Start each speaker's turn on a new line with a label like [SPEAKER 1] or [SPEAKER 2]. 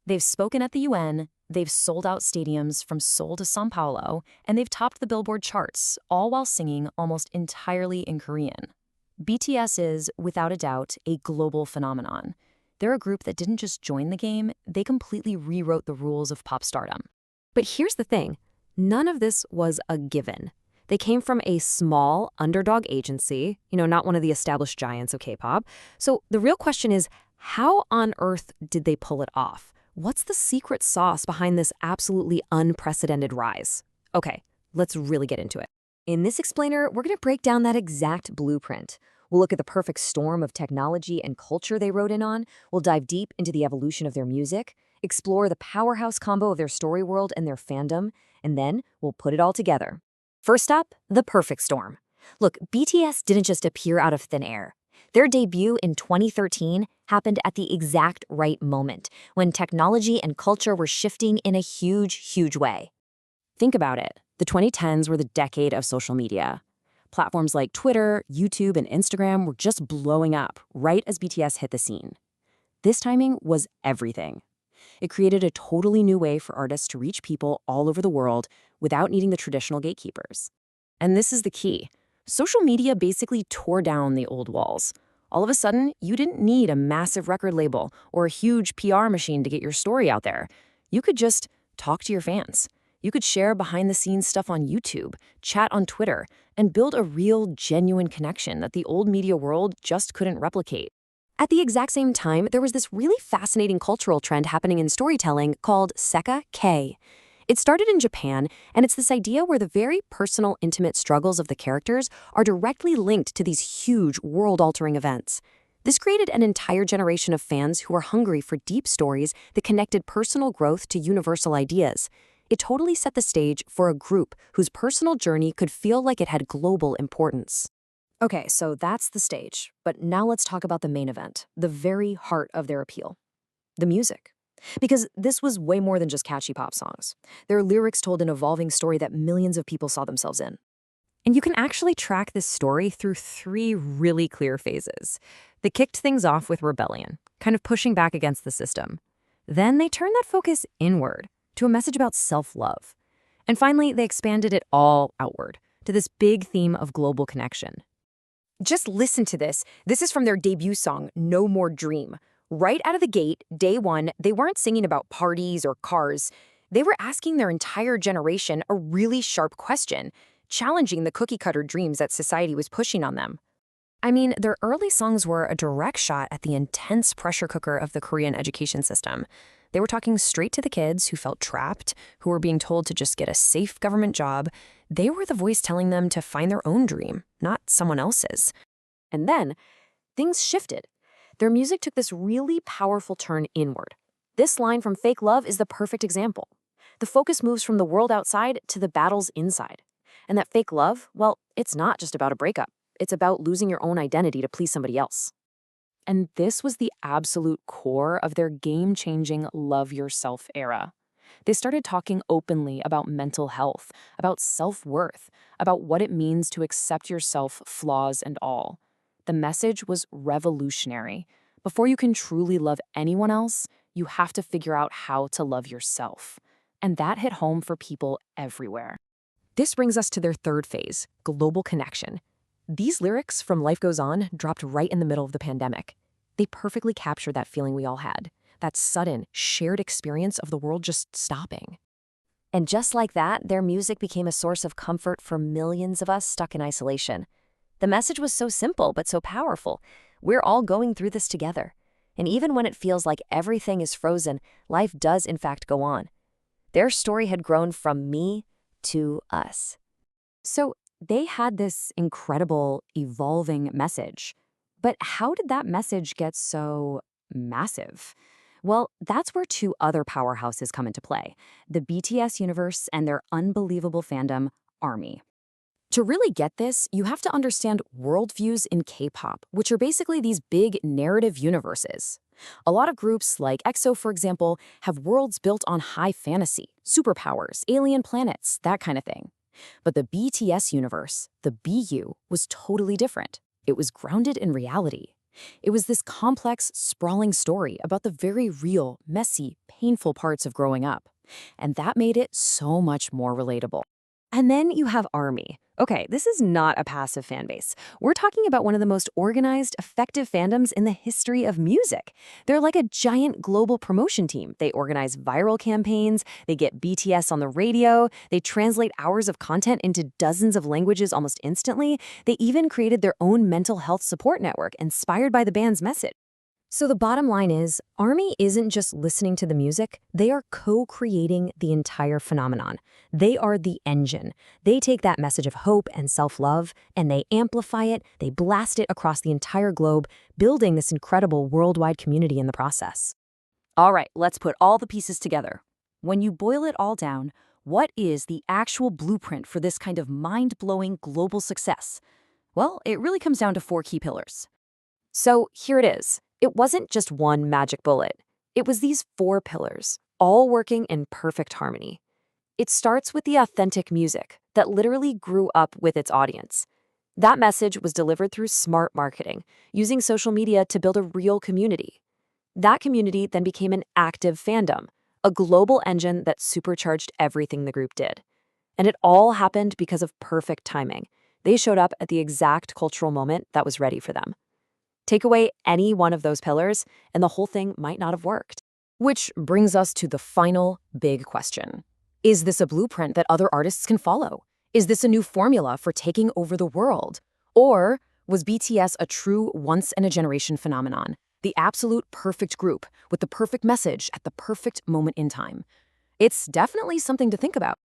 [SPEAKER 1] They've spoken at the UN, they've sold out stadiums from Seoul to São Paulo, and they've topped the Billboard charts, all while singing almost entirely in Korean. BTS is, without a doubt, a global phenomenon. They're a group that didn't just join the game, they completely rewrote the rules of pop stardom.
[SPEAKER 2] But here's the thing, none of this was a given. They came from a small underdog agency, not one of the established giants of K-pop. So the real question is, how on earth did they pull it off? What's the secret sauce behind this absolutely unprecedented rise? Okay, let's really get into it. In this explainer, we're going to break down that exact blueprint. We'll look at the perfect storm of technology and culture they rode in on. We'll dive deep into the evolution of their music, explore the powerhouse combo of their story world and their fandom, and then we'll put it all together. First up, the perfect storm. Look, BTS didn't just appear out of thin air. Their debut in 2013 happened at the exact right moment, when technology and culture were shifting in a huge, huge way. Think about it. The 2010s were the decade of social media. Platforms like Twitter, YouTube, and Instagram were just blowing up right as BTS hit the scene. This timing was everything. It created a totally new way for artists to reach people all over the world without needing the traditional gatekeepers. And this is the key. Social media basically tore down the old walls. All of a sudden, you didn't need a massive record label or a huge PR machine to get your story out there. You could just talk to your fans. You could share behind-the-scenes stuff on YouTube, chat on Twitter, and build a real, genuine connection that the old media world just couldn't replicate. At the exact same time, there was this really fascinating cultural trend happening in storytelling called Seikaige. It started in Japan, and it's this idea where the very personal, intimate struggles of the characters are directly linked to these huge, world-altering events. This created an entire generation of fans who were hungry for deep stories that connected personal growth to universal ideas. It totally set the stage for a group whose personal journey could feel like it had global importance. Okay, so that's the stage. But now let's talk about the main event, the very heart of their appeal. The music. Because this was way more than just catchy pop songs. Their lyrics told an evolving story that millions of people saw themselves in. And you can actually track this story through 3 really clear phases. They kicked things off with rebellion, kind of pushing back against the system. Then they turned that focus inward to a message about self-love. And finally, they expanded it all outward to this big theme of global connection. Just listen to this. This is from their debut song, No More Dream. Right out of the gate, day one, they weren't singing about parties or cars. They were asking their entire generation a really sharp question, challenging the cookie-cutter dreams that society was pushing on them. I mean, their early songs were a direct shot at the intense pressure cooker of the Korean education system. They were talking straight to the kids who felt trapped, who were being told to just get a safe government job. They were the voice telling them to find their own dream, not someone else's. And then, things shifted. Their music took this really powerful turn inward. This line from Fake Love is the perfect example. The focus moves from the world outside to the battles inside. And that fake love, well, it's not just about a breakup. It's about losing your own identity to please somebody else. And this was the absolute core of their game-changing Love Yourself era. They started talking openly about mental health, about self-worth, about what it means to accept yourself, flaws and all. The message was revolutionary. Before you can truly love anyone else, you have to figure out how to love yourself. And that hit home for people everywhere. This brings us to their third phase, global connection. These lyrics from Life Goes On dropped right in the middle of the pandemic. They perfectly captured that feeling we all had, that sudden, shared experience of the world just stopping. And just like that, their music became a source of comfort for millions of us stuck in isolation. The message was so simple but so powerful. We're all going through this together. And even when it feels like everything is frozen, life does in fact go on. Their story had grown from me to us. So they had this incredible, evolving message. But how did that message get so massive? Well, that's where 2 other powerhouses come into play, the BTS universe and their unbelievable fandom, ARMY. To really get this, you have to understand worldviews in K-pop, which are basically these big narrative universes. A lot of groups, like EXO for example, have worlds built on high fantasy, superpowers, alien planets, that kind of thing. But the BTS universe, the BU, was totally different. It was grounded in reality.
[SPEAKER 1] It was this complex, sprawling story about the very real, messy, painful parts of growing up. And that made it so much more relatable.
[SPEAKER 2] And then you have ARMY. Okay, this is not a passive fan base. We're talking about one of the most organized, effective fandoms in the history of music. They're like a giant global promotion team. They organize viral campaigns, they get BTS on the radio, they translate hours of content into dozens of languages almost instantly. They even created their own mental health support network inspired by the band's message. So the bottom line is, ARMY isn't just listening to the music, they are co-creating the entire phenomenon. They are the engine. They take that message of hope and self-love, and they amplify it, they blast it across the entire globe, building this incredible worldwide community in the process.
[SPEAKER 1] All right, let's put all the pieces together. When you boil it all down, what is the actual blueprint for this kind of mind-blowing global success? Well, it really comes down to 4 key pillars.
[SPEAKER 2] So here it is. It wasn't just one magic bullet. It was these 4 pillars, all working in perfect harmony. It starts with the authentic music that literally grew up with its audience. That message was delivered through smart marketing, using social media to build a real community. That community then became an active fandom, a global engine that supercharged everything the group did. And it all happened because of perfect timing. They showed up at the exact cultural moment that was ready for them. Take away any one of those pillars, and the whole thing might not have worked.
[SPEAKER 1] Which brings us to the final big question. Is this a blueprint that other artists can follow? Is this a new formula for taking over the world? Or was BTS a true once-in-a-generation phenomenon, the absolute perfect group with the perfect message at the perfect moment in time? It's definitely something to think about.